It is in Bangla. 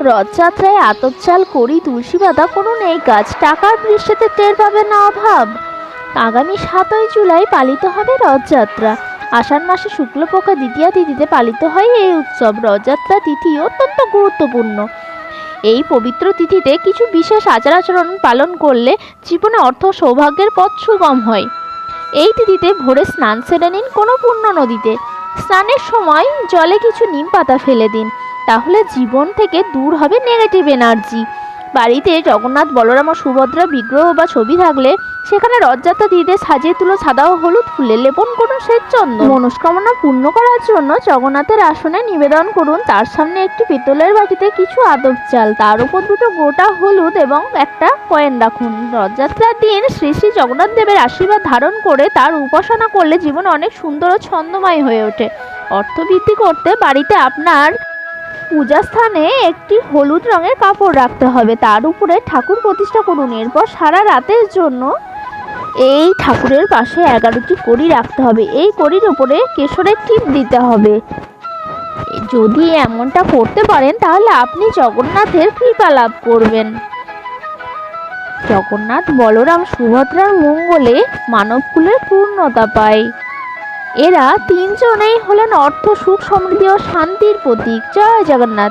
রথযাত্রায় আতপ চাল, কড়ি, তুলসী পাতা কোনো নেই কাজ, টাকার বৃষ্টিতে টের পাবে না অভাব। আগামী 7ই জুলাই পালিত হবে রথযাত্রা। আষাঢ় মাসে শুক্লপক্ষ দ্বিতীয়া তিথিতে পালিত হয় এই উৎসব। রথযাত্রা তিথি অত্যন্ত গুরুত্বপূর্ণ। এই পবিত্র তিথিতে কিছু বিশেষ আচার আচরণ পালন করলে জীবনে অর্থ সৌভাগ্যের পথ সুগম হয়। এই তিথিতে ভোরে স্নান সেরে নিন কোনো পূর্ণ নদীতে। স্নানের সময় জলে কিছু নিম পাতা ফেলে দিন, তাহলে জীবন থেকে দূর হবে নেগেটিভ এনার্জি। বাড়িতে জগন্নাথ, বলরাম ও সুভদ্রা বিগ্রহ বা ছবি থাকলে সেখানে রথযাত্রা তিথিতে সাজিয়ে তুলো সাদা ও হলুদ ফুলে লেপন করুন শ্বেতচন্দন। মনস্কামনা পূর্ণ করার জন্য জগন্নাথের আসনে নিবেদন করুন। তার সামনে একটি পিতলের বাটিতে কিছু আতপ চাল, তার উপর দুটো গোটা হলুদ এবং একটা কয়েন রাখুন। রথযাত্রার দিন শ্রী শ্রী জগন্নাথ দেবের আশীর্বাদ ধারণ করে তার উপাসনা করলে জীবন অনেক সুন্দর ও ছন্দময় হয়ে ওঠে। অর্থ বৃদ্ধি করতে বাড়িতে আপনার পূজা স্থানে একটি হলুদ রঙের কাপড় রাখতে হবে, তার উপরে ঠাকুর প্রতিষ্ঠা করুন। এরপর সারা রাতের জন্য এই ঠাকুরের পাশে 11টি কড়ি রাখতে হবে। এই কড়ির উপরে কেশরের টিপ দিতে হবে। যদি এমনটা করতে পারেন তাহলে আপনি জগন্নাথের কৃপা লাভ করবেন। জগন্নাথ, বলরাম, সুভদ্রার মঙ্গলে মানবকুলের পূর্ণতা পায়। এরা তিনজনেই হলেন অর্থ, সুখ, সমৃদ্ধি ও শান্তির প্রতীক। জয় জগন্নাথ।